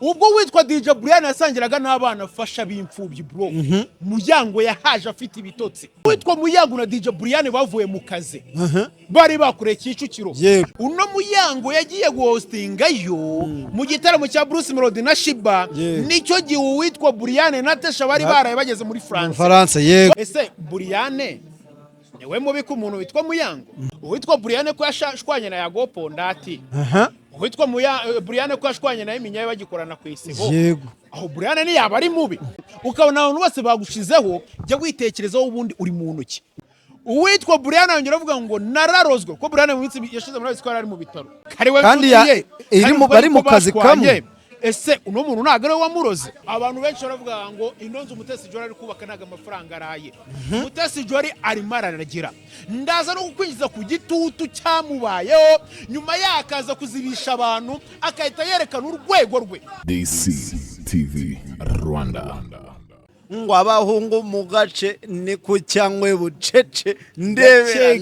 ubwo witwa DJ BRIANNE yasangiraga n'abana fasha b'imfubyi bro Muyango yahaje afite ibitotsi witwa Muyango na DJ BRIANNE bavuye mu kazi bari bakure Kicukiro uno Muyango yagiye guhostingayo mu gitaramo cya Bruce Melody na Shiba nicyo gihe witwa BRIANNE na Tesha bari baraye bageze muri France yego ese BRIANNE niwe mubi ku muntu witwa Muyango witwa BRIANNE ko yashwanye na Yagopo ndati witwa BRIANNE ko yashwanye nayo minyaye bagikorana ku isibo yego aho BRIANNE ni yaba ari mubi ukabona abantu bose bagushizeho jya witekerezaho ubundi uri muntu ki uwitwa BRIANNE yongera avuga ngo nararozwe ko BRIANNE mu minsi yashize muri ko ari mu bitaro kariwe bari mu kazi kamwe ese uno muntu ntago ari wamuroze abantu benshi baravuga ngo inonzo Mutesi Jolly ari kubaka naga amafaranga araye Mutesi Jolly ari mararagira ndaza no kukwinjiza ku gitutu cyamubayeho nyuma yakaza kuzibisha abantu akahita yerekana urwego rwe DCTV Rwanda ngo abahungu mu gace ni ku cyangwe bucece ndebera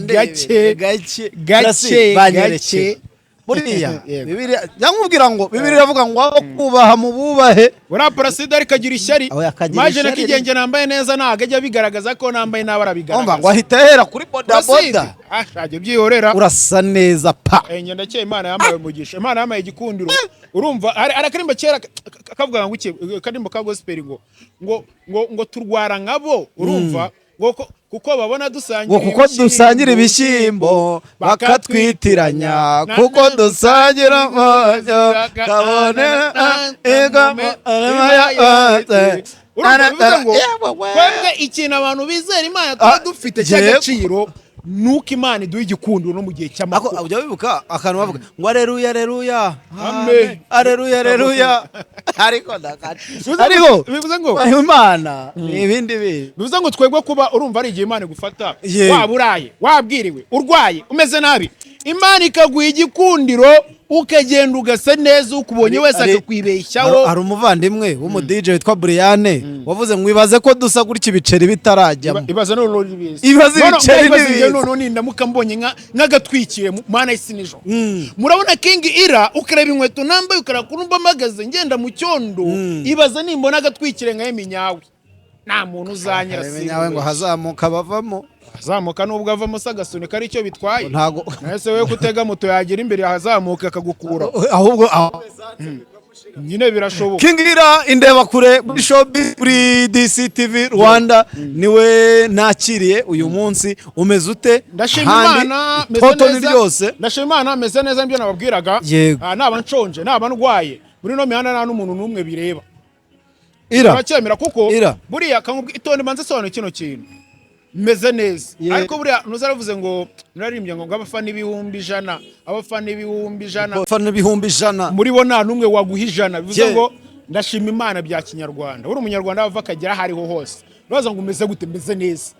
gake buriya Bibiliya yamubwira ngo Bibiliya iravuga ngo kubaha mu bubahe ura paraside ari kagira ishyari maje nakigenge nambaye neza ntago ajya bigaragaza ko nambaye nabara bigaragaza ngo ahita hera kuri boda boda ashaje byihorera urasa neza pa ngenda cye Imana yambaye umugisha Imana yambaye igikundiro urumva arakarimba kera kavuga ngo uke kadimba ka gospel ngo turwara nkabo urumva kuko babona dusangira ibishyimbo bakatwitiranya kuko dusangira kabone kwebwe ikintu abantu bizera Imana tuba dufite cy'agaciro nuko Imana iduha igikundiro no mu gihe cy'amakuba ujya wibuka akantu bavuga ngo aleluya aleluya amen aleluya aleluya ariko bivuze ngo Imana ibindi bivuze ngo twebwe kuba urumva ari igihe Imana igufata waburaye wabwiriwe urwaye umeze nabi Imana ikaguha igikundiro ukagenda ugasa neza ukubonye wese akakwibeshyaho hari umuvandimwe w'umu DJ witwa BRIANNE wavuze ngo ibaze ko dusa gutya ibiceri bitarajyamo ibaze none bibizi ibaze ibiceri nibizi none ndamuka mbonye nk'agatwikire mana isi nijo murabona King Ira ukareba inkweto nambaye ukarakurumba magaze ngenda mu cyondo ibaze nimbona agatwikire nka Eminyawe nta muntu uzanyira Eminyawe ngo hazamuka bavamo azamuka nubwo avamo sagasunika ari cyo bitwaye nese wewe kutega moto yagira imbere hazamuka akagukura ahubwo nyine birashoboka King Ira indeba kure muri showbiz kuri DCTV Rwanda niwe nakiriye uyu munsi umeze ute ndashima Imana meze neza mbyo nababwiraga naba nshonje naba ndwaye muri no mihanda nta n'umuntu n'umwe bireba iracyemera kuko buriya kamubwi itonde manze sobanura kino kintu meze neza ariko buriya nuzaravuze ngo naririmbye ngo abafana ibihumbi ijana muri bo nta numwe waguha ijana bivuze ngo ndashima Imana bya kinyarwanda uri umunyarwanda bava kagera hariho hose baza ngo umeze gute meze neza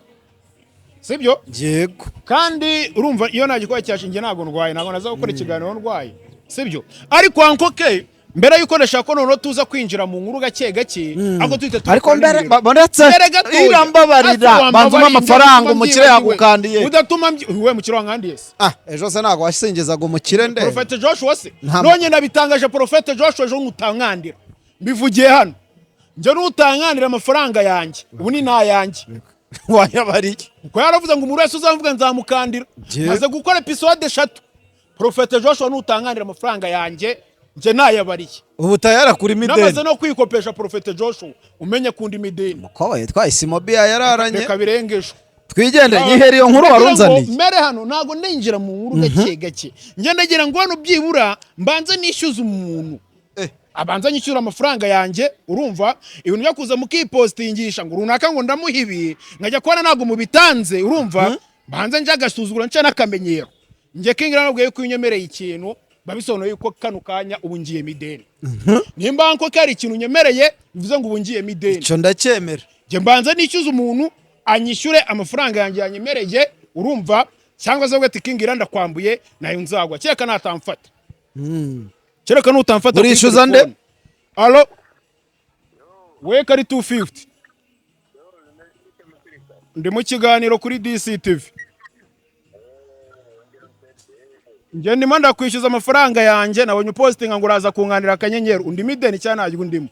sibyo yego kandi urumva iyo nagikora cyashinge ntago ndwaye ntago naza gukora ikiganiro ndwaye sibyo ariko ankoke mbere yuko ndashaka ko noneho tuza kwinjira mu nkuru gake ako twite ariko mbere irambabarira banzuma amafaranga umukire yagukandiye udatuma we mukire wankandiye ejo se ntago wasingizaga umukire nde Prophet Joshua se nonye nabitangaje Prophet Joshua ejo ngutankandira mbivugiye hano nje n'utankandira amafaranga yanjye ubu ni nayanjye wayabariye uko yaravuze ngo umuntu wese uzavuga nzamukandira maze gukora episode 3 Prophet Joshua n'utankandira amafaranga yanjye nje nayabariye ubu tayara kuri mideni namaze no kwikopesha Prophet Joshua umenye kundi mideni mukoba yitwa Isimobia yararanye reka birengeje twigende nyihera iyo nkuru warunzaniye mere hano nago ndinjira mu nkuru gake ngendagira ngo hano byibura mbanze nishyuza umuntu abanza nyishyura amafaranga yanjye urumva ibintu byo kuza mukipostingisha ngo runaka ngo ndamuhibi nkajya kubona nago mu bitanze urumva banze nje agasuzugura nce nakamenyero nge King Ira nabwiye ko inyemereye ikintu babisonoye yuko kano kanya ubu ngiye mideni nimba nko kari ikintu nyemereye bivuze ngo ubu ngiye mideni cyo ndacyemera nge mbanza nishyuza umuntu anyishyure amafaranga yanjye yanyemereye urumva cyangwa se ugati King Ira ndakwambuye nayo nzagwa cyeka natamfata cyereka nutamfata urishyuza nde allo we kari 250 ndi mu kiganiro kuri DCTV nge ndimo ndakwishyuza amafaranga yanjye nabonye upostinga ngo uraza kunganira akanyenyeri undi mideni cyane ntajya undimo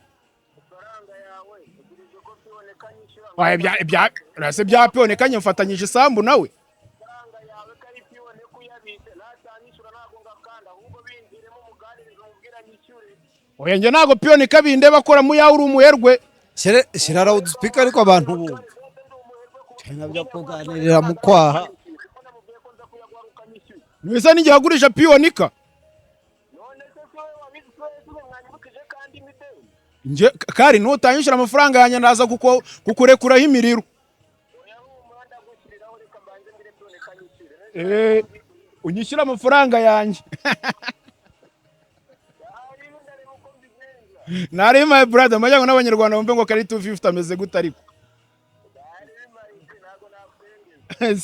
rase bya piyonekanye mfatanyije isambu nawe oya nge ntago piyonika binde bakora mu yawe uri umuherwe shyira loudspeaker ariko abantu bumva cyangwa byo kuganirira mu kwaha Nwisa ninjye hagurisha piyonika nje kari nutanyishura amafaranga yanjye ndaza kukurekuraho imiriro unyishyura amafaranga yanjye nari my brother majyango n'abanyarwanda bumve ngo kari 250 ameze gute ariko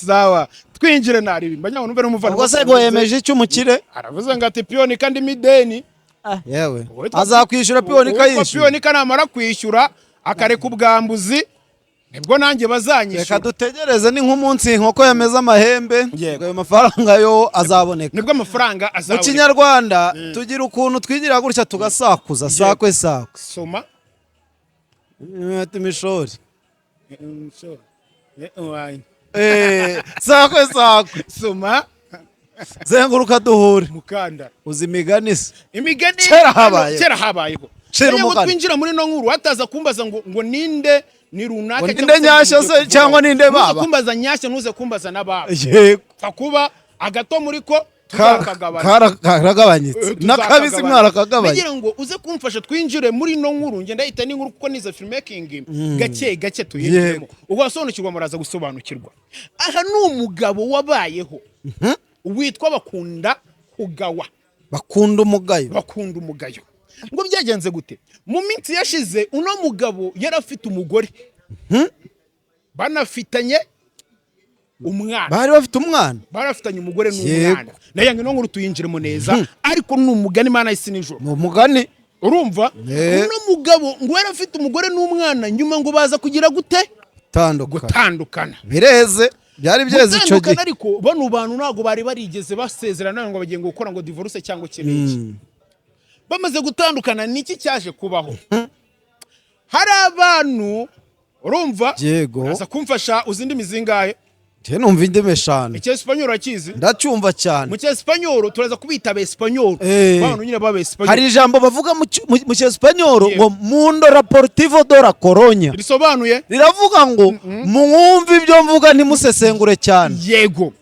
sawa twinjire nari majyango numve n'umuvana ubwo se ngo yemeje icyo umukire aravuze ngo ati piyonika ndi mideni yewe azakwishyura piyonika yishyura piyonika namara kwishyura akareka ubwambuzi nibwo nanjye bazanyishyura reka dutegereze ni nk'umunsi inkoko yameze amahembe ayo mafaranga yo azaboneka nibwo amafaranga azaboneka mu kinyarwanda tugira ukuntu twigira gutya tugasakuza sakwe sakwe soma imishori sakwe sakwe soma zenguruka duhure mukanda uzi imigani se imigani kera habayeho ngo twinjira muri no nkuru hataza kumbaza ngo ninde ni runaka ninde nyashya se cyangwa ninde baba kumbaza nyashya nuze kumbaza nababa yego fakuba agato muri ko karagabanyitse nakabisi mwarakagabanye ngira ngo uze kumfasha twinjire muri no nkuru ngenda yita n'inkuru kuko niza filmmaking gake tuhiremo ugasonukirwa muraza gusobanukirwa aha ni umugabo wabayeho witwa bakunda kugawa bakunda umugayo ngo byagenze gute mu minsi yashize uno mugabo yarafite umugore banafitanye umwana barafitanye umugore n'umwana naye ngo nkuru tuyinjiremo neza ariko n'umugani mana isi nijoro umugani urumva uno mugabo ngo yarafite umugore n'umwana nyuma ngo baza kugira gute gutandukana bireze byari byeze ico gihe ariko bano bantu nago bari barigeze basezerana ngo bagiye gukora ngo divorce cyangwa kiriki bamaze gutandukana niki cyaje kubaho hari abantu urumva aza kumfasha uzindi mizingahe te numva indimi eshanu icyesipanyoro akizi ndacyumva cyane mu cyesipanyoro turaza kubita abesipanyoro bantu nyine babesipanyoro hari ijambo bavuga mu cyesipanyoro ngo mundo raportivo do la Coronya risobanuye riravuga ngo mwumve ibyo mvuga ntimusesengure cyane yego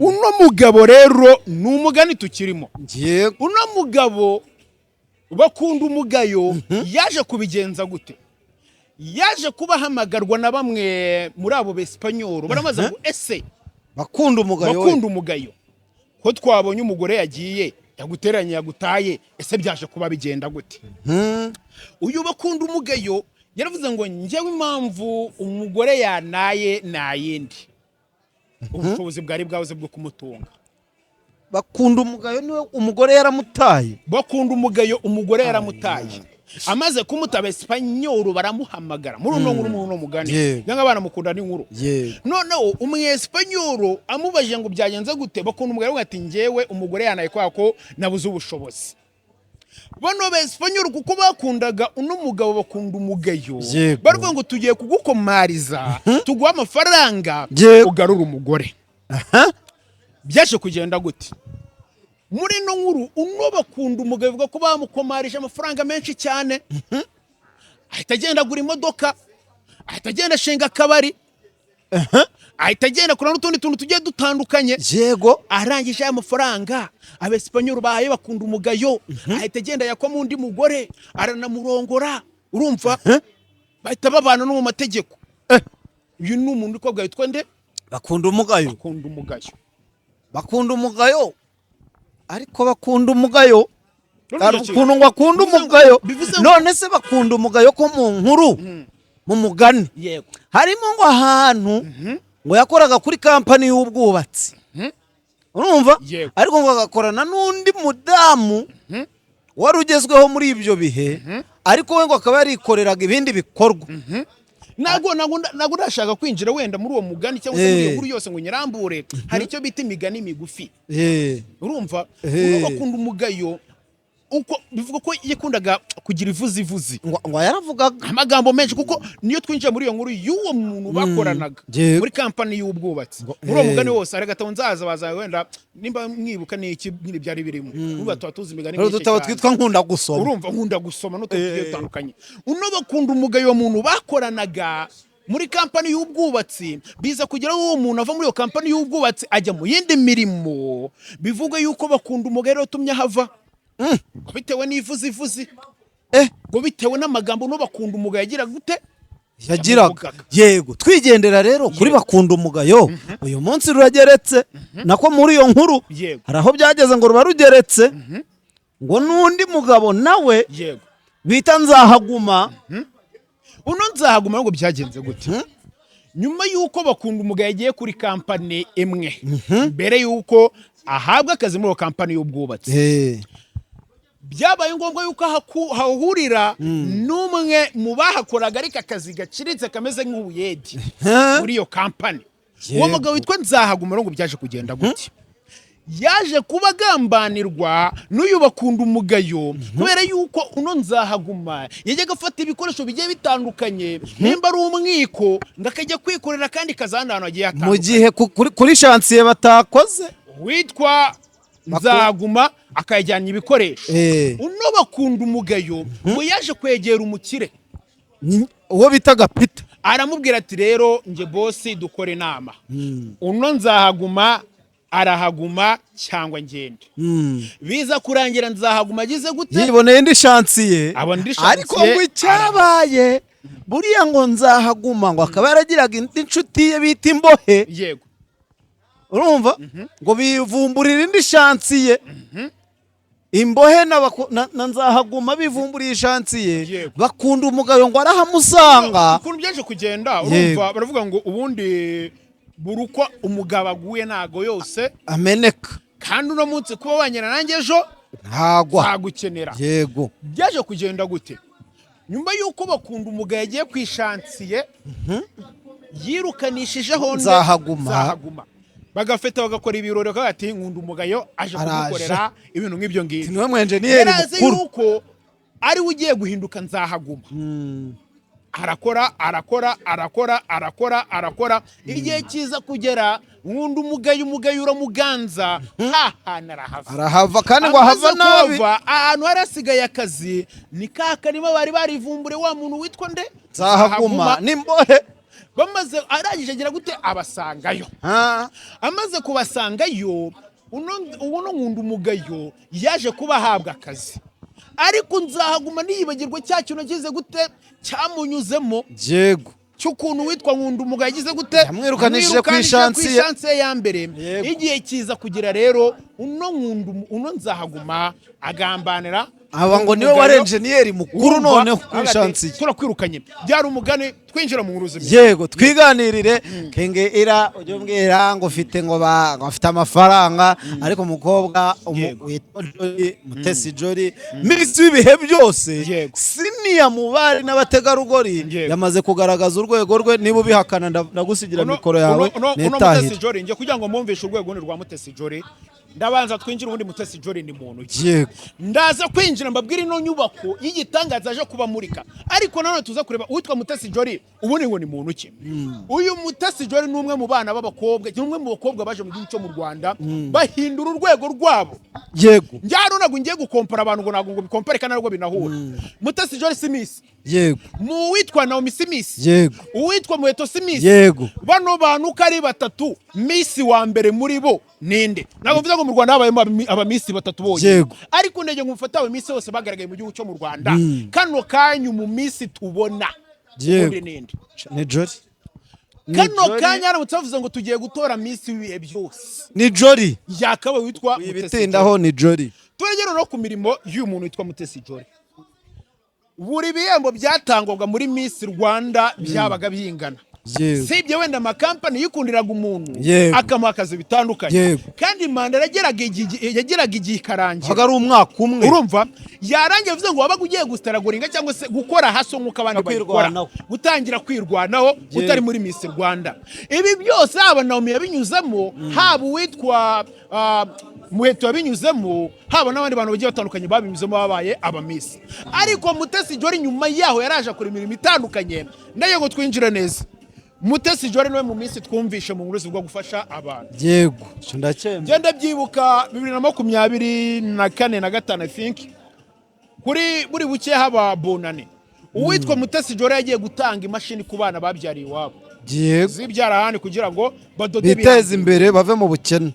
uno mugabo rero ni umugani tukirimo uno mugabo bakunda umugayo yaje kubigenza gute yaje kubahamagarwa na bamwe muri abo besipanyoro baramaze ngo ese bakunda umugayo ko twabonye umugore yagiye yaguteranye yagutaye ese byaje kuba bigenda gute uyu bakunda umugayo yaravuze ngo njyewe impamvu umugore yanaye nayindi ubushobozi bwari bwabuze bwo kumutunga bakunda umugayo niwe umugore yaramutaye bakunda umugayo umugore yaramutaye amaze kumutaba Espanyol baramuhamagara muri uno nkuru mu mugani yanga abana mukunda n'inkuru noneho umwespanyol amubajije ngo byagenze gute bakunda umugore ati njyewe umugore yanaye kwako nabuze ubushobozi bano b'Espanyol kuko bakundaga uno mugabo bakunda umugayo baravuga ngo tugiye kugukomariza tuguha amafaranga ugarura umugore byaje kugenda gute muri no nkuru uno bakunda umugabo uvuga ko bamukomarije amafaranga menshi cyane ahita agenda agura imodoka ahita agenda ashinga akabari ahita agenda kora n'utundi tuntu tugiye dutandukanye yego arangije amafaranga ab'Espanyol bahaye bakunda umugayo ahita agenda yakwa mu ndi mugore aranamurongora urumva bahita babana no mu mategeko uyu ni umuntu uko bwitwa nde bakunda umugayo ariko bakunda umugayo ukuntu ngo akunda umugayo none se bakunda umugayo ko mu nkuru mu mugani harimo ngo ahantu ngo yakoraga kuri kampani y'ubwubatsi urumva ariko ngo agakorana n'undi mudamu wari ugezweho muri ibyo bihe ariko we ngo akaba yarikoreraga ibindi bikorwa nago ndashaka kwinjira wenda muri uwo mugani cyangwa se muri iyo nkuru yose ngo nyirambure hari icyo bita imigani migufi urumva bakunda umugayo uko bivuga ko yakundaga kugira ivuzi ngo yaravugaga amagambo menshi kuko niyo twinjiye muri iyo nkuru y'uwo muntu bakoranaga muri kampani y'ubwubatsi muri uwo mugani wose ari gataho nzaza baza wenda nimba mwibuka n'iki nyine byari birimo n'ubu tuzi imigani myinshi cyane twitwa nkunda gusoma urumva nkunda gusoma no tugiye dutandukanye bakunda umugayo wa muntu bakoranaga muri kampani y'ubwubatsi biza kugira uwo muntu ava muri iyo kampani y'ubwubatsi ajya mu yindi mirimo bivuga yuko bakunda umugayo utumye hava bitewe n'ivuzi ngo bitewe n'amagambo no bakunda umugayo yagira gute yagiraga yego twigendera rero kuri bakunda umugayo uyu munsi rurageretse nako muri iyo nkuru hari aho byageze ngo ruba rugeretse ngo n'undi mugabo nawe bita nzahaguma nzahaguma ngo byagenze gute nyuma y'uko bakunda umugayo yagiye kuri kampani imwe mbere y'uko ahabwa akazi muri iyo kampani y'ubwubatsi byabaye ngombwa yuko hahurira n'umwe mu bahakoraga ariko akazi gaciritse kameze nk'ubuyedi muri iyo kampani uwo mugabo witwa nzahaguma ngo byaje kugenda gute yaje kuba agambanirwa n'uyu bakunda umugayo kubera yuko nzahaguma yajyaga afata ibikoresho bigiye bitandukanye nimba ari umwiko ngo akajya kwikorera kandi kazana ahantu hagiye hatandukanye mu gihe kuri shansiye batakoze witwa nzahaguma akajyana ibikoresho bakunda umugayo ngo yaje kwegera umukire uwo bitaga Peter aramubwira ati rero nge bosi dukore inama nzahaguma arahaguma cyangwa ngende biza kurangira nzahaguma agize gute yiboneye indi shansiye ariko ngo icyabaye buriya ngo nzahaguma ngo akaba yaragiraga indi nshuti ye bita imbohe yego urumva ngo bivumburira indi shansiye imbohe na nzahaguma bivumburiye shansiye bakunda umugayo ngo arahamusanga ukuntu byaje kugenda urumva baravuga ngo ubundi buruko umugabo aguye nago yose ameneka kandi uno munsi kuba wanyina nanjye ejo ntagukenera yego byaje kugenda gute nyuma y'uko bakunda umugayo yagiye ku ishansiye yirukanishijeho nzahaguma bagafeta bagakora ibirori bakati nkunda umugayo aje kugukorera ibintu nk'ibyo ngibyo niwe mwenjeniyeri mukuru yuko ari ugiye guhinduka nzahaguma arakora igihe kiza kugera nkunda umugayo uramuganza arahava kandi ngo ahava nabi ahantu harasigaye akazi ni kakarima bari barivumbure wa muntu witwa nde nzahaguma n'imbohe bamaze arangije agira gute abasangayo amaze kubasangayo uno nkunda umugayo yaje kuba ahabwa akazi ariko nzahaguma niyibagirwa cya kintu agize gute cyamunyuzemo yego cy'ukuntu witwa nkunda umugayo yagize gute yamwirukanishije ku ishansiye ya mbere igihe kiza kugira rero uno nzahaguma agambanira aba ngo niwe wari enjeniyeri mukuru noneho ku ishansiye turakwirukanye byari umugani twinjira mu nguruzi yego twiganirire kenge ira ujye umbwira ngo ufite ngo bafite amafaranga ariko umukobwa Mutesi Jolly Miss w'ibihe byose siniya mu bari n'abategarugori yamaze kugaragaza urwego rwe niba ubihakana ndagusigira mikoro yawe netahira Mutesi Jolly ngiye kugira ngo mumvishe urwego rwa Mutesi Jolly ndabanza twinjira ubundi Mutesi Jolly ni muntu yego ndaza kwinjira mbabwira ino nyubako y'igitangaza aje kuba murika ariko nanone tuza kureba uwitwa Mutesi Jolly ubundi ngo ni muntu ki uyu Mutesi Jolly ni umwe mu bana b'abakobwa ni umwe mu bakobwa baje mu gihugu cyo mu Rwanda bahindura urwego rwabo yego njyaro nago ngiye gukompara abantu ngo nago ngo bikompare kana rwo binahura Mutesi Jolly Smith yego mu witwa Naomi Smith yego uwitwa Muheto Smith yego bano bantu kari batatu Miss wa mbere muri bo ninde nago mvuga ngo mu Rwanda habayemo aba Miss batatu boye ariko ndege ngumfata aba Miss bose bagaragaye mu gihugu cyo mu Rwanda kano kanyu mu Miss tubona ninde ni Jolly kano kanya aramutse bavuze ngo tugiye gutora Miss w'ibihe byose ni Jolly yakaba witwa Mutesi ni Jolly turagera no ku mirimo y'uyu muntu witwa Mutesi Jolly buri bihembo byatangwaga muri Miss Rwanda byabaga bingana sibye wenda amakampani yikundiraga umuntu akamuha akazi bitandukanye kandi Mandela yageraga igihe karangira haga ari umwaka umwe urumva yarangiye bivuze ngo wabaga ugiye gustaragoringa cyangwa se gukora haso nk'uko abandi bakora gutangira kwirwanaho utari muri Miss Rwanda. Ibi byose aba Naomi yabinyuzemo haba uwitwa Muheto yabinyuzemo haba n'abandi bantu bagiye batandukanye babinyuzemo babaye aba Miss. Ariko Mutesi Jolly nyuma yaho yaraje akora imirimo itandukanye nayo ngo twinjira neza. Mutesi Jolly niwe mu minsi twumvishe mu nguruzi bwo gufasha abantu. Yego ndakemba ngenda byibuka 2024 na 5 I think kuri buri buke haba bonane uwitwa Mutesi Jolly yagiye gutanga imashini ku bana babyariye iwabo. Yego zibyara handi kugira ngo badode biteze imbere bave mu bukene.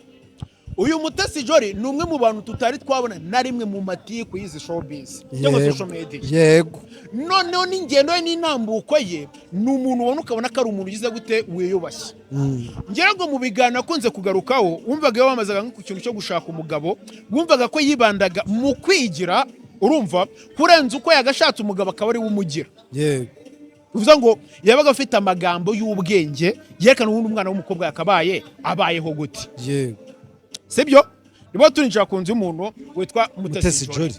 Uyu Mutesi Jolly ni umwe mu bantu tutari twabona na rimwe mu matiku y'izi showbiz cyangwa social media. Yego noneho n'ingendo ye n'intambuko ye ni umuntu ubona ukabona ko ari umuntu ugize gute wiyubashye. Ngera ngo mu bigana akunze kugarukaho wumvaga yabamazaga ku kintu cyo gushaka umugabo wumvaga ko yibandaga mu kwigira urumva kurenza uko yagashatse umugabo akaba ari wumugira. Yego uvuze ngo yabaga afite amagambo y'ubwenge yerekana ubundi umwana w'umukobwa yakabaye abayeho gute. Yego sibyo nibo turinjira ku nzu y'umuntu witwa Mutesi Jolly.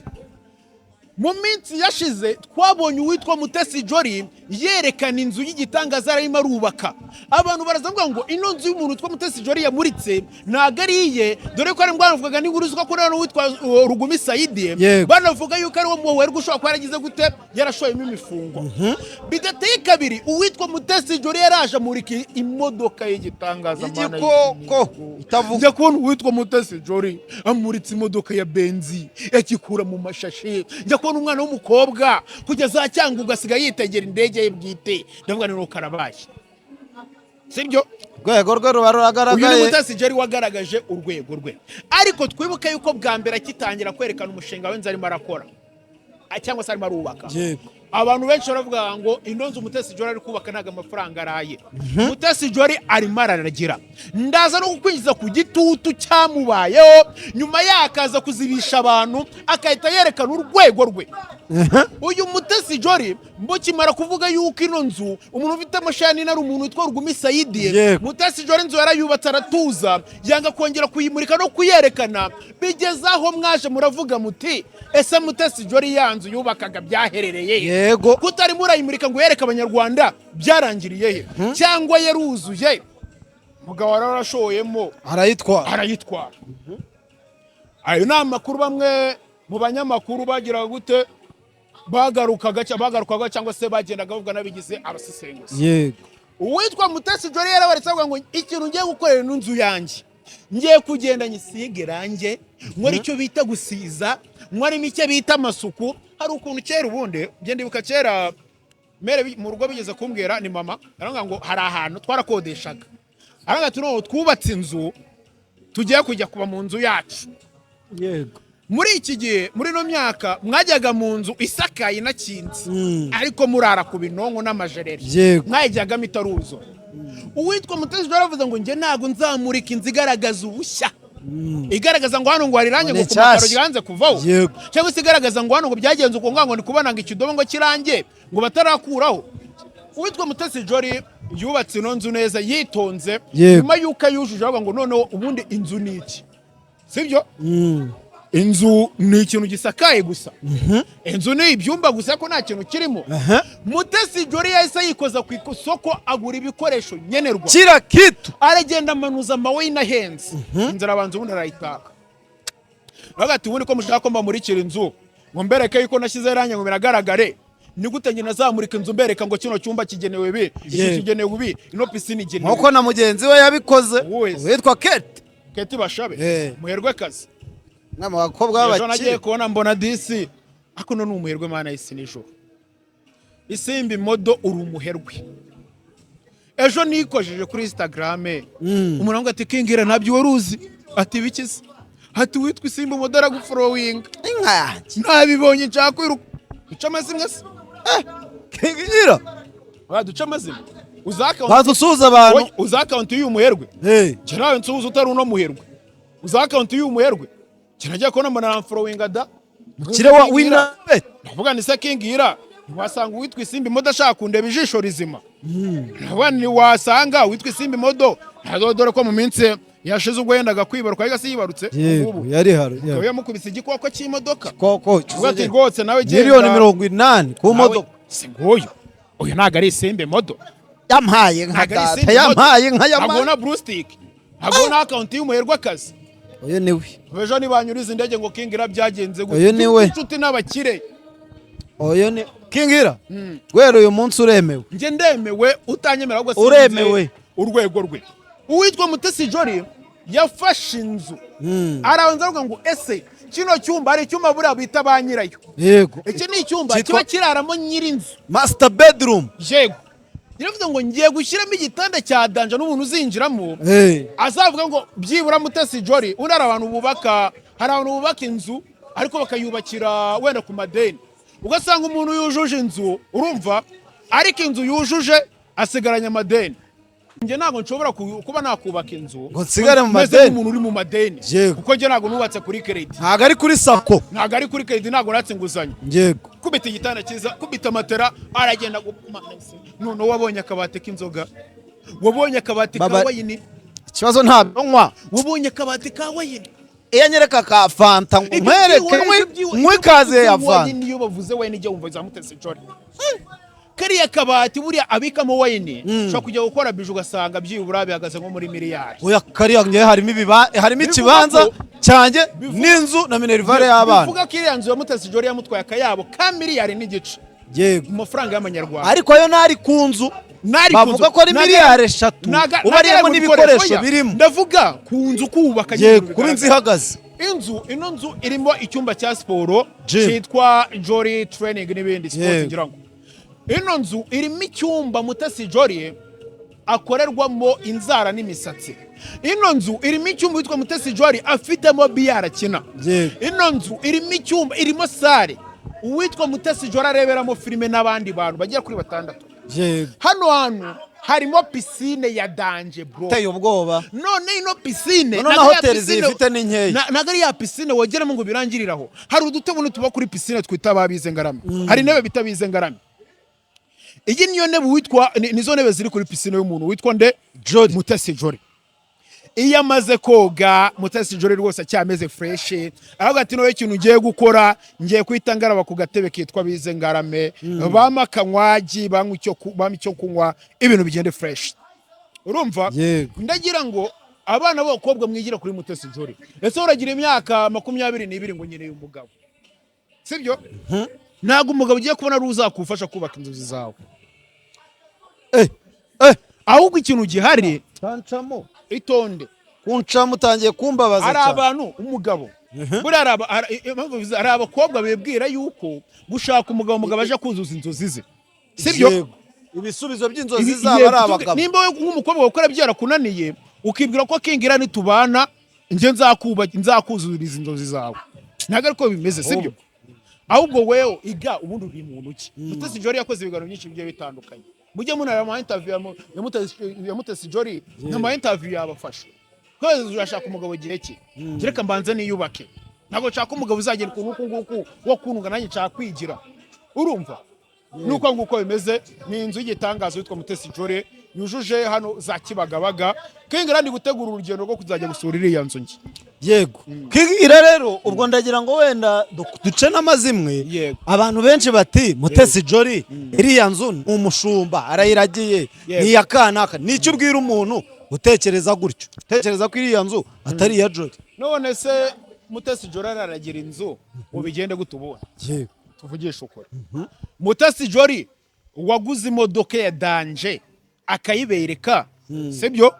Mu minsi yashize twabonye uwitwa Mutesi Jolly yerekana inzu y'igitangaza arimo arubaka. Abantu barazavuga ngo ino nzu y'umuntu witwa Mutesi Jolly yamuritse ntago ariye dore ko ari mbwavugaga n'inguruzwa ko nano witwa Rugumi Saidi banavuga yuko ari wo muwe gushaka ko yaragize gute yarashoyemo imifungo. Bidateye kabiri uwitwa Mutesi Jolly yaraje amurika imodoka y'igitangaza mana igikoko itavuga kubona uwitwa Mutesi Jolly amuritse imodoka ya benzi yakikura mu mashashi kubona umwana w'umukobwa kugeza cyangwa ugasiga yitegera indege ye bwite ndavuga ni Karabaye. Sibyo rwego rwe rugaragaye uyu Mutesi Jolly wagaragaje urwego rwe. Ariko twibuke yuko bwa mbere akitangira kwerekana umushinga we nzarimo arakora cyangwa se arimo arubaka. Abantu benshi baravuga ngo indonzo Mutesi Jolly ari kubaka naga amafaranga araye. Mutesi Jolly arimo araragira ndaza no kukwinjiza ku gitutu cyamubayeho nyuma yakaza kuzibisha abantu akahita yerekana urwego rwe. Uyu Mutesi Jolly mbokimara kuvuga yuko ino nzu umuntu ufite amashani nari umuntu witwa Rugumi Saidi. Mutesi Jolly inzu yarayubatse aratuza yanga kongera kuyimurika no kuyerekana bigezaho mwaje muravuga muti ese Mutesi Jolly yanzu yubakaga byaherereye yego kutari murayimurika ngo yereka abanyarwanda byarangiriye he cyangwa yeruzuye mugabo wararashoyemo arayitwara. Ayo na makuru bamwe mu banyamakuru bagira gute bagarukaga cyangwa se bagendaga bavuga nabigize abasesenguzi. Yego uwitwa Mutesi Jolly yarabaretse avuga ngo ikintu ngiye gukorera n'inzu yanjye ngiye kugenda nyisige range nkora icyo bita gusiza nkora imike bita amasuku. Hari ukuntu kera ubundi genda ibuka kera mere mu rugo bigeze kumbwira ni mama aranga ngo hari ahantu twarakodeshaga aranga tuno twubatse inzu tugiye kujya kuba mu nzu yacu. Yego muri iki gihe muri no myaka mwajyaga mu nzu isakaye nakinze ariko murara ku binonko n'amajereri mwajyaga mitaruzo. Uwitwa Mutesi Jolly aravuze ngo nge ntago nzamurika inzu igaragaza ubushya igaragaza ngo hano ngo harirange ngo ku makaro gihanze kuvaho cyangwa se igaragaza ngo hano ngo byagenze uko ngo ni kubana ngo ikidobo ngo kirange ngo batarakuraho. Uwitwa Mutesi Jolly yubatse ino nzu neza yitonze nyuma yuko yujuje avuga ngo noneho ubundi inzu ni iki sibyo. Inzu ni ikintu gisakaye gusa. Inzu ni ibyumba gusa ko nta kintu kirimo. Mutesi Jolly yahise yikoza ku isoko agura ibikoresho nyenerwa kira kitu aragenda amanuza amawe inahenze. Inzira abanza ubundi arayitaka bagati ubundi ko mushaka ko mbamurikira inzu ngo mbereke yuko nashyize irange ngo biragaragare ni gute nyina zamurika inzu mbereka ngo kino cyumba kigenewe ibi iki kigenewe ubi ino pisine igenewe nkuko na mugenzi we yabikoze witwa Kate Bashabe muherwe kazi n'ama bakobwa b'abakire. Nagiye kubona mbona disi ako no umuherwe mana isi nijoro isimbi modo uri umuherwe. Ejo nikojeje kuri Instagram umuntu ngo ati kingira nabyo waruzi ati bikize ati witwa isimbi modo aragufollowing inka yanjye nabibonye nshaka kwiruka duca amazimwe se kingira duca amazimwe uzaka badusuza abantu uzaka unti uyu muherwe cyarawe nsuza utari uno muherwe uzaka unti uyu muherwe kirajya kona mbona following ada kire wa wina ndavuga ni se kingira wasanga uwitwa Isimbi Modo ashaka kundeba ijisho rizima abandi wasanga uwitwa Isimbi Modo dore ko mu minsi yashize ubwo yendaga kwibaruka ariko yibarutse yego yari haro yego yamukubise igikoko cy'imodoka koko ugati rwose nawe genda miliyoni 80 ku modoka singoyo uyu ntago ari Isimbi Modo yampaye nka data yampaye nka yampaye agona brustic agona account y'umuherwa kazi oyo niwe bejo nibanyuriza indege ngo kingira byagenze oyo niwe inshuti n'abakire oyo ni kingira wero uyu munsi uremewe nje ndemewe utanyemera ahubwo uremewe urwego rwe uwitwa Mutesi Jolly yafashe inzu arabanza avuga ngo ese kino cyumba ari icyumba buriya bita ba nyirayo yego iki ni icyumba kiba kiraramo nyirinzu master bedroom yego yaravuze ngo ngiye gushyiramo igitanda cya danja n'umuntu uzinjiramo azavuga ngo byibura Mutesi Jolly undi hari abantu bubaka inzu ariko bakayubakira wenda ku madeni ugasanga umuntu yujuje inzu urumva ariko inzu yujuje asigaranye amadeni nge ntabwo nshobora kuba nakubaka inzu ngo nsigare mu madeni umuntu uri mu madeni kuko nge ntabwo nubatse kuri credit ntabwo ari kuri sako ntabwo ari kuri credit ntabwo natse nguzanyo yego kubita igitanda cyiza kubita matera aragenda none wabonye akabati k'inzoga wabonye akabati ka wayini ikibazo ntabwo wabonye akabati ka wayini iyo nyereka ka fanta nkwereke nk'ikaze ya fanta niyo bavuze wayini ijya wumva za Mutesi Jolly kariya kabati buriya abikamo wayini ushobora kujya gukora bije ugasanga byibura bihagaze nko muri miliyari oya kariya ngiye harimo ikibanza cyanjye n'inzu na minerivare y'abana bivuga ko iriya nzu ya Mutesi Jolly yamutwaye akayabo ka miliyari n'igice yego mu mafaranga y'amanyarwanda ariko yo nari ku nzu bavuga ko ari miliyari 3 ubariyemo n'ibikoresho birimo ndavuga ku nzu kubaka yego kuri inzu ihagaze ino nzu irimo icyumba cya siporo cyitwa Jolly Training n'ibindi sports ngira ngo ino nzu irimo icyumba Mutesi Jolly akorerwamo inzara n'imisatsi ino nzu irimo icyumba witwa Mutesi Jolly afitemo biyara kina ino nzu irimo icyumba irimo sare uwitwa Mutesi Jolly areberamo filime n'abandi bantu bagera kuri 6 hano harimo piscine ya danje bro teye ubwoba none ino piscine na hoteli zifite n'inkeya nagari ya piscine wogeramo ngo birangiriraho hari udutebo tuba kuri piscine twita babize ngarame hari intebe bitabize ngarame iyi niyo ntebe witwa nizo ntebe ziri kuri piscine y'umuntu witwa nde Mutesi Jolly iyo amaze koga Mutesi Jolly rwose cyameze fresh aho gati no ikintu ngiye gukora ngiye kwita ngaraba ku gatebe kitwa bize ngarame bamakanywaji banywa icyo kunywa ibintu bigende fresh urumva ndagira ngo abana b'abakobwa mwigira kuri Mutesi Jolly ese uragira imyaka 22 ngo nyine umugabo sibyo ntago umugabo ugiye kubona ari uzakufasha kubaka inzozi zawe ahubwo ikintu gihari tancamo itonde kunca mutangiye kumbabaza ari abantu umugabo buri ari abakobwa bibwira yuko gushaka umugabo aje kuzuza inzozi ze sibyo ibisubizo by'inzozi zaba ari abagabo nimba we nk'umukobwa ukora byarakunaniye ukibwira ko kingira nitubana nje nzakuzuriza inzozi zawe ntago ariko bimeze sibyo ahubwo wewe iga ubundi uri muntu ki Mutesi Jolly yakoze ibiganiro byinshi bigiye bitandukanye mujye munara ama interview ya Mutesi Jolly n'ama interview yabafasha kwezi urashaka umugabo gihe ki gereka mbanze niyubake ntago nshaka umugabo uzagera nguku wo kununga nanjye nshaka kwigira urumva nuko nguko bimeze ni inzu y'igitangazo yitwa Mutesi Jolly yujuje hano za Kibagabaga kingira ndi gutegura urugendo rwo kuzajya gusura iriya nzu ngi yego kingira rero ubwo ndagira ngo wenda duce n'amazimwe abantu benshi bati Mutesi Jolly iriya nzu umushumba arayiragiye ni yakanaka nicyo ubwira umuntu utekereza gutyo utekereza ko iriya nzu atari ya Jolly none se Mutesi Jolly aragira inzu ubigende gutubona yego tuvugisha ukora Mutesi Jolly waguze imodoka ya danje akayibereka sibyo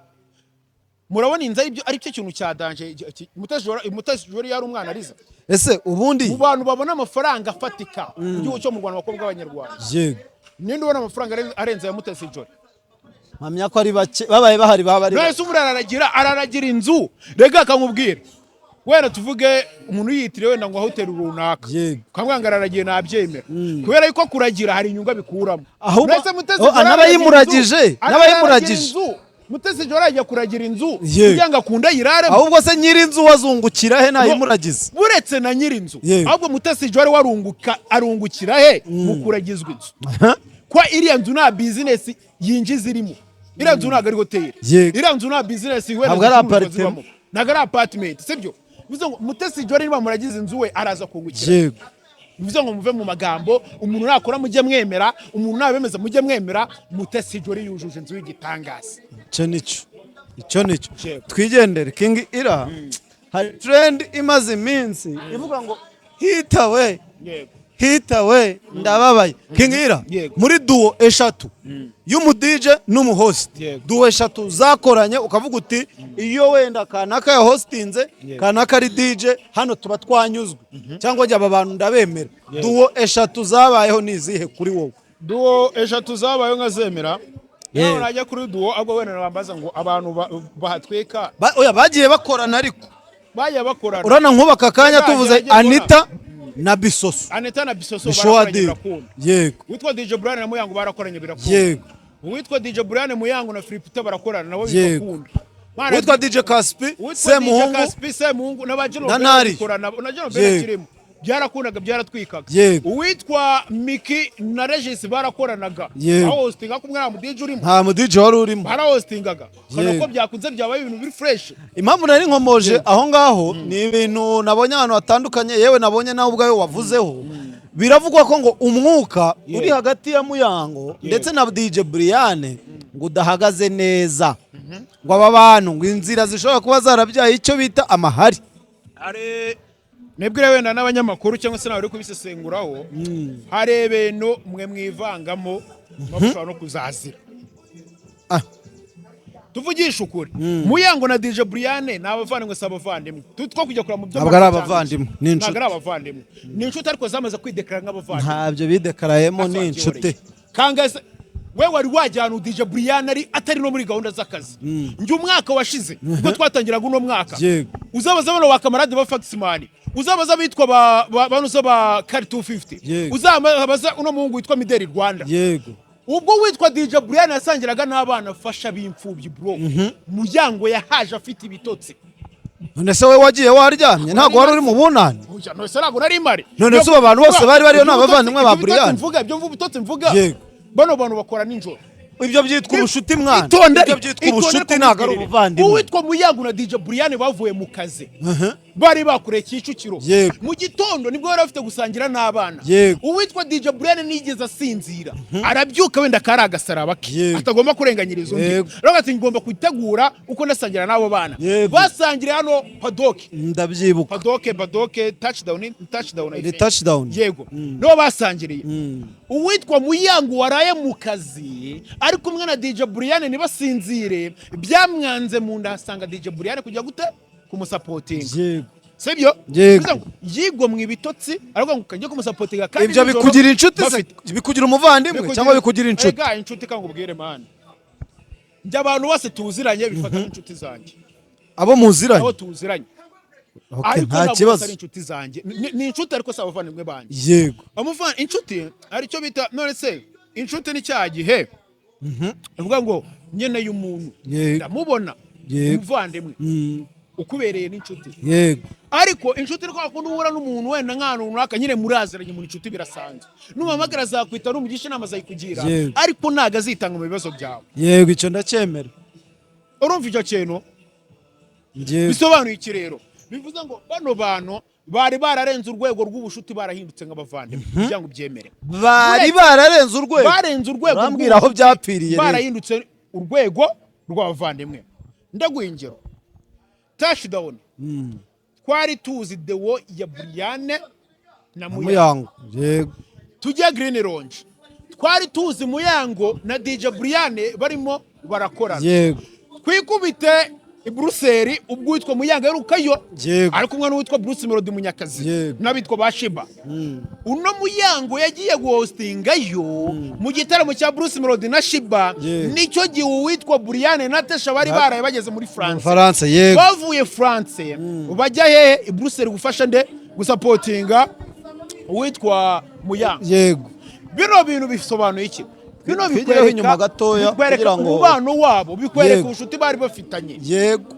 murabona inza ari cyo kintu cya danje Mutesi Jolly yari umwana ariza ese ubundi mu bantu babona amafaranga afatika igihugu cyo mu Rwanda bakobwa b'abanyarwanda yego ninde ubona amafaranga arenze ya Mutesi Jolly mpamya ko ari bake babaye bahari babari none se araragira inzu rega akamubwira wenda tuvuge umuntu yitire wenda ngo hoteli runaka kamwanga araragiye nabyemera kubera yuko kuragira hari inyunga bikuramo n'abayimuragije Mutesi Jolly ajya kuragira inzu kugira ngo akunda yiraremo. Ahubwo se nyiri inzu wazungukira he nayimuragize. Buretse na nyiri inzu. Ahubwo Mutesi Jolly arungukira he mu kuragizwa inzu. Kwa iriya nzu nta business yinjiza irimo. Iriya nzu ntago ari hotel. Iriya nzu nta business wenda ntago ari apartment, sibyo? Bivuze ngo Mutesi Jolly niba muragize inzu we araza kungukira. Bivuze ngo muve mu magambo, umuntu nakora mujye mwemera, umuntu nabemeza mujye mwemera. Mutesi Jolly yujuje inzu y'igitangaza. Icyo nicyo twigendere. King Ira hari trend imaze iminsi ivuga ngo hitawe ndababaye. King Ira muri duo eshatu y'umu DJ n'umu host, duo eshatu zakoranye ukavuga uti iyo wenda kanaka ya hostinze kanaka ari DJ hano tuba twanyuzwe cyangwa jya aba bantu ndabemera. Duo eshatu zabayeho nizihe kuri wowe? Duo eshatu zabayeho nkazemera. Naho najya kuri duo ahubwo wenda nabambaza ngo abantu bahatweka oya bagiye bakorana ariko bakorana. Urana nkubaka kanya tuvuze Anita na Bisoso. Anita na Bisoso barakoranye birakunda. Yego. Witwa DJ BRIANNE na Muyango barakoranye birakunda. Yego. Witwa DJ BRIANNE Muyango na Philip barakorana nabo birakunda. Witwa DJ Caspi Semuhungu n'abajeno barakorana na Jeno Berekirimo. Byarakundaga byaratwikaga. Uwitwa Miki na Regis barakoranaga. Aho hostinga kumwe na DJ urimo. Nta mu DJ wari urimo. Bara hostingaga. Kana ko byakunze byabaye ibintu biri fresh. Impamvu nari nkomoje aho ngaho ni ibintu nabonye abantu batandukanye, yewe nabonye nawe ubwawe wavuzeho. Biravugwa ko ngo umwuka uri hagati ya Muyango ndetse na DJ BRIANNE ngo udahagaze neza. Ngo aba bantu ngo inzira zishobora kuba zarabyaye icyo bita amahari. Nebwire wenda n'abanyamakuru cyangwa se nawe kubisesenguraho hari ibintu mwe mwivangamo bashobora no kuzazira. Tuvugisha ukuri Muyango na DJ BRIANNE n'abavandimwe sabavandimwe tutwo kujya kura mu byo ntabwo ari abavandimwe ni inshuti ariko zamaze kwidekara nk'abavandimwe. Ntabyo bidekarayemo ni inshuti kangaze we wari wajyana DJ BRIANNE atari no muri gahunda z'akazi. Njye umwaka washize ubwo twatangiraga uno mwaka uzabaza bano bakamarade ba Faxman, uzabaza bitwa banuza ba Kari 250, uzabaza uno muhungu witwa Mideli Rwanda. Ubwo witwa DJ BRIANNE yasangiraga n'abana afasha b'imfubyi bro. Muyango yahaje afite ibitotsi. None se we wagiye waryamye ntago wari uri mu bunani? None se ntago nari mari. None se abantu bose bari bariyo n'abavandimwe ba BRIANNE. Mvuga ibyo mvuga ibitotsi mvuga. Bano bantu bakora ninjoro. Ibyo byitwa ubushuti mwana. Ibyo byitwa ubushuti ntago ari ubuvandimwe. Uwitwa Muyango na DJ BRIANNE bavuye mu kazi. Bari bakureye Kicukiro. Mu gitondo nibwo bari bafite gusangira n'abana. Uwitwa DJ BRIANNE nigeze asinzira. Arabyuka wenda kari agasaraba ke. Atagomba kurenganyiriza undi. Rero ati ngomba kwitegura uko nasangira n'abo bana. Basangira hano paddock. Ndabyibuka. Paddock touchdown. Yego. No basangiriye. Uwitwa Muyango waraye mu kazi ari kumwe na DJ BRIANNE nibasinzire byamwanze mu ndasanga DJ BRIANNE kujya gute kumusapotinga. Sibyo? Yigo mu ibitotsi ariko ngukajye kumusapotinga kandi ibyo bikugira inshuti se bikugira umuvandimwe cyangwa bikugira inshuti. Ega inshuti kangubwire man. Njye abantu bose tuziranye bifata inshuti zanjye. Abo muziranye? Abo tuziranye. Nta kibazo. Ni inshuti ariko sabavandimwe banje. Yego. Amuvana inshuti ari cyo bita none se inshuti ni cyagihe. Uvuga ngo nyene y'umuntu ndamubona umuvandimwe ukubereye n'inshuti. Yego. Ariko inshuti riko akunda uhura n'umuntu wenda nk'ahantu runaka nyine muraziranye mu inshuti birasanzwe. Numamagara zakwita n'umugisha inama zayikugira ariko ntago azitanga mu bibazo byawe. Yego icyo ndacyemera. Urumva icyo kintu? Bisobanuye iki rero? Bivuze ngo bano bantu bari bararenze urwego rw'ubushuti barahindutse nk'abavandimwe kugira ngo byemere. Bari bararenze urwego. Barenze urwego. Bambwira aho byapfiriye. Barahindutse urwego rw'abavandimwe. Ndagwingiro. Touchdown. Twari tuzi dewo ya BRIANNE na Muyango. Yego. Tujya Green Lounge. Twari tuzi Muyango na DJ BRIANNE barimo barakorana. Yego. Kwikubite Brussels ubwo witwa Muyango yarukayo ariko umwana witwa Bruce Melody Munyakazi nabitwa bashiba. Uno Muyango yagiye guhostingayo mu gitaramo cya Bruce Melody na Shiba nicyo gihe witwa BRIANNE na Tesha bari baraye bageze muri France. Yego. Bavuye France bajya he Brussels gufasha nde gusapotinga witwa Muyango. Yego. Bino bintu bisobanuye iki? bino twigireho inyuma gatoya kugira ngo umubano wabo bikwereka ubushuti bari bafitanye. Yego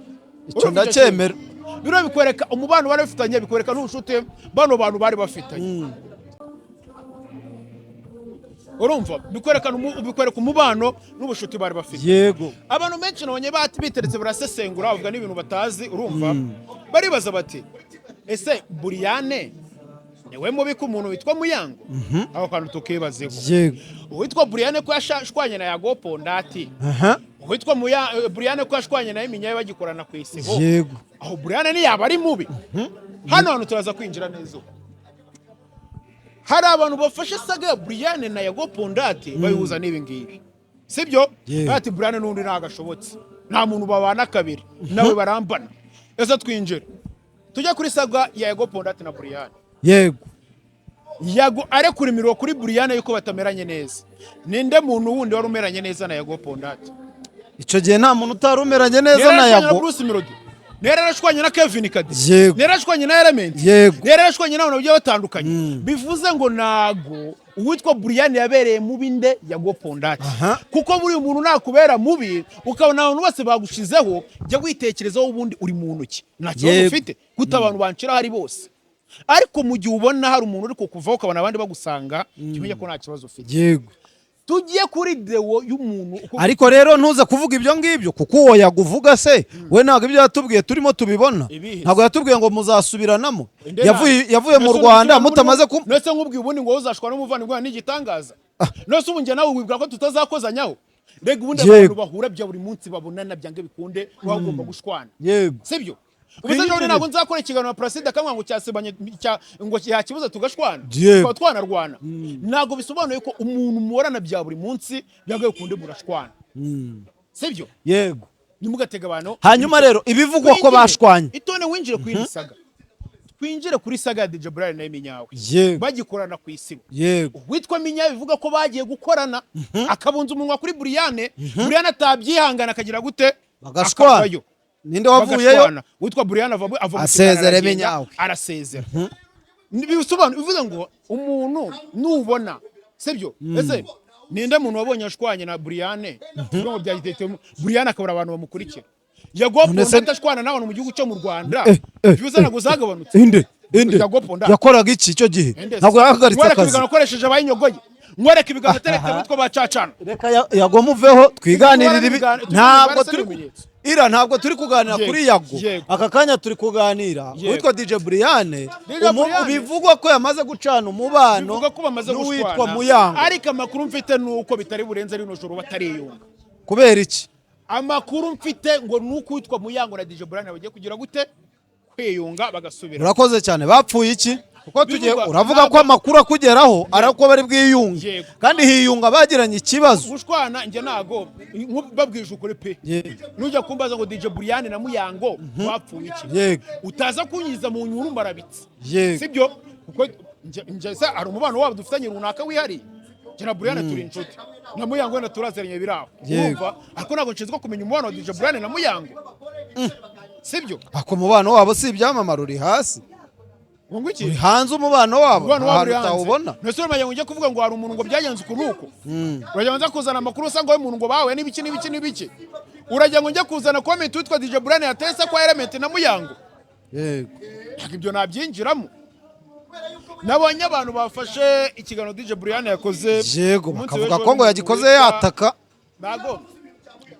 icyo ndacyemera. Bino bikwereka umubano bari bafitanye, bikwereka n'ubushuti bano bantu bari bafitanye. Urumva bikwereka umubano n'ubushuti bari bafite. Yego Abantu benshi nabonye biteretse barasesengura bavuga n'ibintu batazi, urumva baribaza bati ese BRIANNE niwe mubi ku muntu witwa Muyango? Aho kantu tukibazeho. Yego Uwitwa BRIANNE ko yashwanye na Yago Pondati. Uwitwa BRIANNE ko yashwanye na Iminyaye bagikorana ku isibo. Yego Aho BRIANNE ni yaba ari mubi. Hano turaza kwinjira neza. Hari abantu bafashe saga ya BRIANNE na Yago Pondati bayihuza n'ibi ngibi. Sibyo? Ati BRIANNE n'undi ntagashobotse. Nta muntu babana kabiri. Nawe barambana. Ese twinjire. Tujya kuri saga ya Yago Pondati na BRIANNE. Yego Yago arekura imiriro kuri BRIANNE yuko batameranye neza. Ninde muntu wundi wari umeranye neza na Yago Pondati? Icyo gihe nta muntu utarumeranye neza na Yago. Bruce Melody. Nerashwanye na Kevin Kadi. Nerashwanye na Element. Nerashwanye n'abantu bagiye batandukanye. Bivuze ngo nago uwitwa BRIANNE yabereye mubi nde Yago Pondati. Kuko buri umuntu nakubera mubi ukabona abantu bose bagushizeho jya witekerezaho ubundi uri muntu ki. Nta kibazo ufite guta abantu bancira hari bose. Ariko mu gihe ubona hari umuntu uri kukuvaho ukabona abandi bagusanga kimenye ko nta kibazo ufite. Yego tugiye kuri dewo y'umuntu. Ariko rero ntuze kuvuga ibyo ngibyo kuko uwo yaguvuga se we ntabwo ibyo yatubwiye turimo tubibona. Ntabwo yatubwiye ngo muzasubiranamo. Yavuye mu Rwanda mutamaze ku nese nkubwiye ubundi ngo uzashwa n'umuvandimwe n'igitangaza. Nose ubu nge nawe wibwira ko tutazakozanyaho. Rega ubundi abantu bahura bya buri munsi babonana byange bikunde bagomba gushwana. Yego sibyo? Ubuse none ntabwo nzakora ikiganiro na Placide akamwa ngo cyasebanye ngo yakibuza tugashwana. Kwa twanarwana. Ntabwo bisobanuye ko umuntu muborana bya buri munsi byange bikunde burashwana. Sibyo? Yego nimugatega abantu. Hanyuma rero ibivugwa ko bashwanye. Itone winjire ku saga. Twinjire kuri saga ya DJ BRIANNE na Iminyawe. Bagikorana ku isibo. Yego Witwa Minyawe bivuga ko bagiye gukorana akabunza umunwa kuri BRIANNE. BRIANNE atabyihangana akagira gute? Bagashwana. Ninde wavuyeyo? Witwa BRIANNE ava asezera Iminyawe. Arasezera. Bisobanura bivuze ngo umuntu nubona sibyo? Ese ninde muntu wabonye ashwanye na BRIANNE? Ngo byagitete BRIANNE akabura abantu bamukurikira. Yago Pondati ashwana n'abantu mu gihugu cyo mu Rwanda. Bivuze nago zagabanutse. Inde yakoraga iki cyo gihe? Ntabwo yahagaritse akazi. Ngoreka akoresheje abayinyogoye. Ngoreka ibiganiro teretse witwa bacacana. Reka Yago muveho twiganirira ibi. Ntabwo turi kuganira kuri Yago. Aka kanya turi kuganira witwa DJ BRIANNE. Bivugwa ko yamaze gucana umubano n'uwitwa Muyango. Ariko amakuru mfite nuko bitari burenze rino joro batariyunga. Kubera iki? Amakuru mfite ngo nuko witwa Muyango na DJ BRIANNE bagiye kugira gute kwiyunga bagasubira. Urakoze cyane. Bapfuye iki? Kuko tugiye uravuga ko amakuru akugeraho ariko bari bwiyunge kandi hiyunga bagiranye ikibazo. Gushwana nge nago babwije ukuri pe. Nujya kumbaza ngo DJ BRIANNE na Muyango bapfuye iki? Utaza kunyiza mu nyuru marabitse. Sibyo? Kuko nge sa ari umubano wabo dufitanye runaka wihari. Jena BRIANNE turi inshuti. Na Muyango na turazeranye biraho. Urumva? Ariko ntabwo nshizwe kumenya umubano wa DJ BRIANNE na Muyango. Sibyo? Ako mubano wabo si ibyamamara uri hasi. Uri hanze umubano wabo utawubona. Nese Muyango ngiye kuvuga ngo hari umuntu ngo byagenze ukunuko. Urajanza kuzana amakuru usanga we umuntu ngo bawe n'ibiki. Urajya ngo njye kuzana comment witwa DJ BRIANNE yatesa kwa Element na Muyango. Yego. Ibyo nabyinjiramo. Nabonye abantu bafashe ikiganiro DJ BRIANNE yakoze. Yego bakavuga ko ngo yagikoze yataka. Nago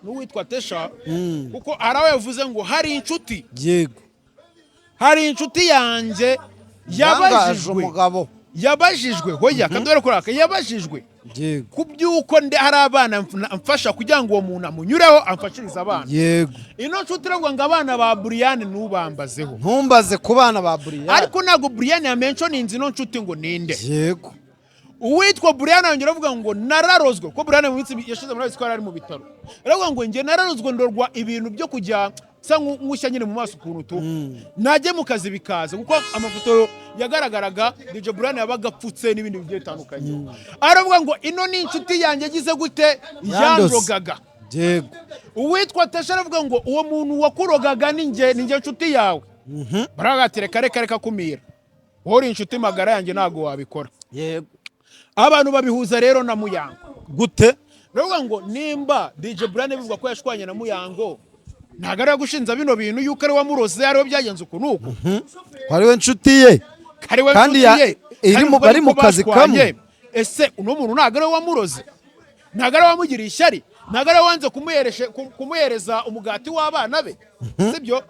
n'uwitwa Tesha kuko arawe yavuze ngo hari inshuti. Yego. Hari inshuti yanjye yabajijwe hoya kadore kuraka yabajijwe kubyuko hari abana mfasha kugira ngo uwo muntu amunyureho amfashiriza abana. Yego ino nshuti rero ngo abana ba BRIANNE nubambazeho ntumbaze ku bana ba BRIANNE. Ariko nago BRIANNE yamentioninze ino nshuti ngo ninde. Yego uwitwa BRIANNE yongera avuga ngo nararozwe ko BRIANNE mu minsi yashize muri Square ari mu bitaro. Aravuga ngo nge nararozwe ndorwa ibintu byo kujya ngushya nyine mu maso ukuntu najye mu kazi bikaza kuko amafoto yagaragaraga DJ BRIANNE yabaga apfutse n'ibindi bigiye bitandukanye. Aravuga ngo ino ni inshuti yanjye yagize gute yanjogaga. Yego uwitwa Tesha aravuga ngo uwo muntu wakurogaga ni nge inshuti yawe. Baragatire kare kumira uri inshuti magara yanjye nago wabikora. Yego abantu babihuza rero na Muyango. gute Ndavuga ngo nimba DJ Brianne bivuga ko yashwanye na Muyango ntagara gushinza bino bintu yuko ari wamuroze ariho byagenze uko nuko hariwe inshuti ye kandi bari mu kazi kamwe ese uno muntu ntagara wamuroze ntagara wamugiriye ishyari ntagara wanze kumuhereza umugati w'abana be sibyo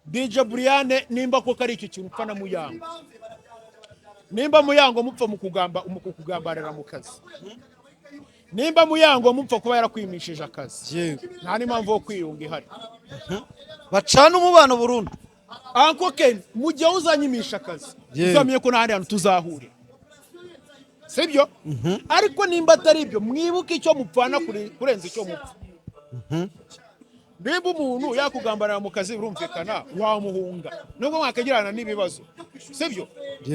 DJ Brianne nimba ko ari icyo kintu upfa na Muyango nimba Muyango mupfa mu kugambarira mu kazi nimba Muyango mupfa kuba yarakwimishije akazi nta n'impamvu yo kwiyunga ihari bacana umubano burundu Uncle Ken mujye uzanyimisha akazi uzamenye ko n'ahandi hantu tuzahurira sibyo ariko nimba atari ibyo mwibuke icyo mupfana kurenza icyo mupfa nimba umuntu yakugambarira mu kazi urumvikana wamuhunga nubwo mwakagirana n'ibibazo sibyo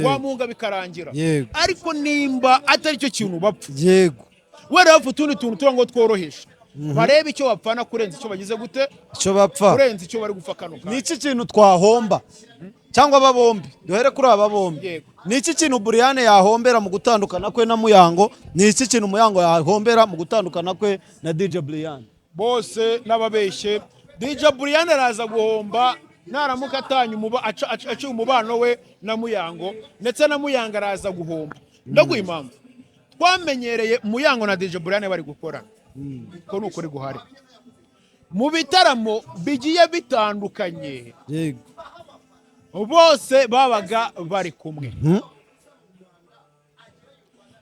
wamuhunga bikarangira ariko nimba atari cyo kintu bapfa yego wera bapfa utundi tuntu turango tworoheje barebe icyo bapfana kurenza icyo bagize gute icyo bapfa kurenza icyo bari gufa kano ni iki kintu twahomba cyangwa aba bombi duhere kuri aba bombi ni iki kintu Brianne yahombera mu gutandukana kwe na Muyango ni iki kintu Muyango yahombera mu gutandukana kwe na DJ Brianne bose n'ababeshye DJ Brianne araza guhomba naramuka atanye aciye umubano we na Muyango ndetse na Muyango araza guhomba ndaguha impamvu twamenyereye Muyango na DJ Brianne bari gukorana ko nuko uri guhari mu bitaramo bigiye bitandukanye bose babaga bari kumwe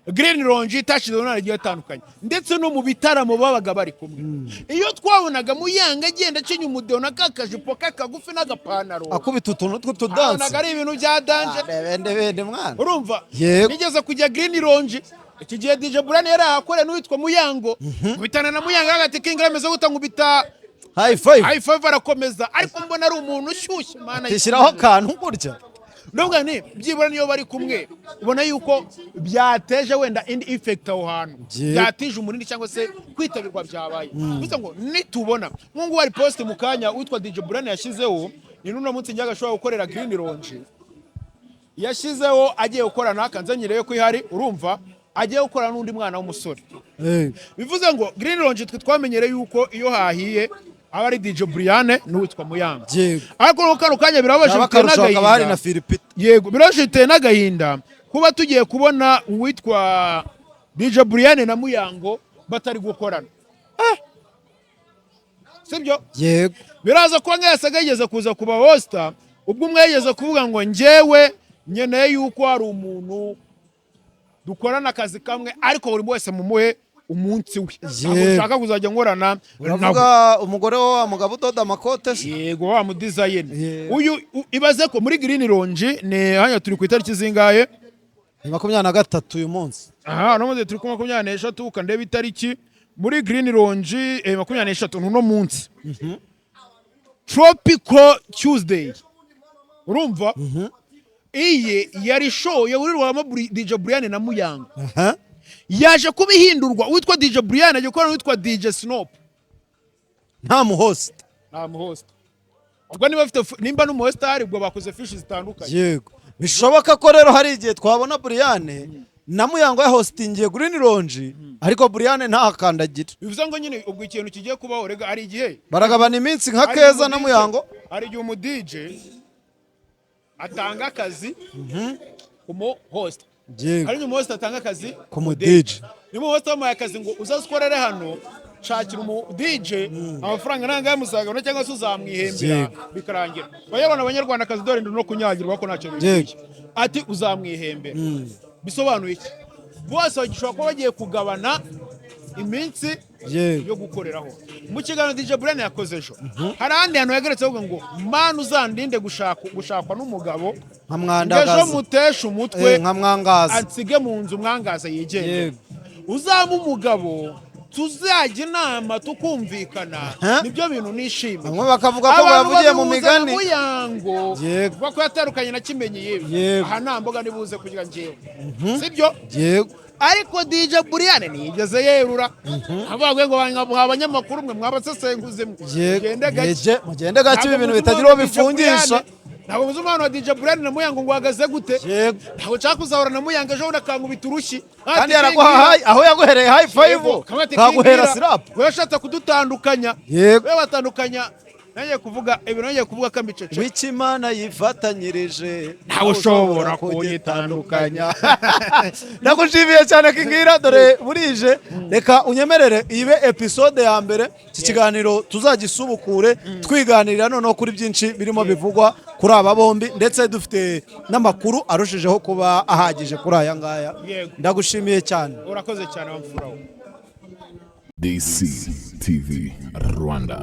Green Ronji tashize n'aragiye atandukanye ndetse no mu bitaramo babaga bari kumwe iyo twabonaga Muyango agenda acinya umudeho nakakajipo kakagufi n'agapanaro akubita utuntu tw'utudanse naga ibintu bya danje bende mwana urumva nigeze kujya Green Ronji iki gihe DJ Brianne yari akore n'uwitwa Muyango bitana na Muyango agati kingremeze gutangubita high five arakomeza ariko mbona ari umuntu ushyushye mana yishyiraho akantu gutya nubwo ni byibura niyo bari kumwe ubona yuko byateje wenda indi effect aho hantu byatije umunini cyangwa se kwitabirwa byabaye bivuze ngo nitubona nkungu wari post mu kanya witwa DJ Brianne yashyizeho ni nuno munsi njyaga ashobora gukorera Green Ronji yashyizeho agiye gukora nakanzanyireye ko ihari urumva agiye gukora n'undi mwana w'umusore bivuze ngo Green Ronji twamenyereye yuko iyo hahiye aba ari DJ Brianne n'uwitwa Muyango ariko no kano kanya birabaje n'agahinda yego biraje n'agahinda kuba tugiye kubona uwitwa DJ Brianne na Muyango batari gukorana sibyo yego biraza kuba nk'yasagageze kuza kuba hosta ubwo umwe yageze kuvuga ngo njyewe nyeneye yuko hari umuntu dukorana akazi kamwe ariko buri wese mumuhe umunsi we ushaka kuzajya ngorana uravuga umugore wa mugabo udoda amakote yego wa mu design uyu ibaze ko muri Green Ronji ne hanya turi ku itariki zingahe 23 uyu munsi no muze turi ku 23 ukandeba itariki muri Green Ronji 23 nuno munsi Tropical Tuesday urumva iyi yari show yaburirwamo DJ Brianne na Muyango yaje kubihindurwa witwa DJ Brianne aje gukora witwa DJ Snop nta muhost ubwo niba bafite nimba n'umuhost hari ubwo bakoze fish zitandukanye yego bishoboka ko rero hari igihe twabona Brianne na Muyango ya hostingiye Green Ronji ariko Brianne ntakandagira bivuze ngo nyine ubwo ikintu kigiye kubaho rega ari igihe baragabana iminsi nka Keza na Muyango ari igihe umu DJ atanga akazi umu host hari umu host atanga akazi ku mu DJ ni mu host wamuhaye akazi ngo uzazikorere hano shakira umu DJ amafaranga nanga yamusaga cyangwa se uzamwihembera bikarangira bayabona abanyarwanda akazi dore no kunyagirwa ko ntacyo bigiye ati uzamwihembera bisobanuye iki bose bagishobora kuba bagiye kugabana iminsi yo gukoreraho mu kiganiro DJ Brianne yakoze ejo hari ahandi hantu yageretse avuga ngo mana uzandinde gushakwa n'umugabo nkamwandagaza ejo mutesha umutwe nkamwangaza ansige mu nzu mwangaza yigende uzaba umugabo tuzajya inama tukumvikana nibyo bintu nishimye bamwe bakavuga ko bavugiye mu migani Muyango bako yatarukanye na Kimenyi yewe aha nta mboga nibuze kugira ngewe sibyo yego ariko DJ Brianne nigeze yerura avuga ngo abanyamakuru mwe mwabasesenguze mugende gake ibintu bitagira uwo bifungisha ntabwo muzi umwana wa DJ BRIANNE na Muyango ngo uhagaze gute yego ntabwo nshaka kuzahora na Muyango ejo nakangubita urushyi kandi yaraguha aho yaguhereye high five kaguhera slap we yashatse kudutandukanya yego we batandukanya nanjye kuvuga ibintu nanjye kuvuga kambicece w'ikimana yifatanyirije ntawe ushobora kuyitandukanya nagushimiye cyane kingira dore burije reka unyemerere ibe episode ya mbere iki kiganiro tuzagisubukure twiganirira noneho kuri byinshi birimo bivugwa kuri aba bombi ndetse dufite n'amakuru arushijeho kuba ahagije kuri aya ngaya ndagushimiye cyane urakoze cyane wamfuraho DC TV Rwanda.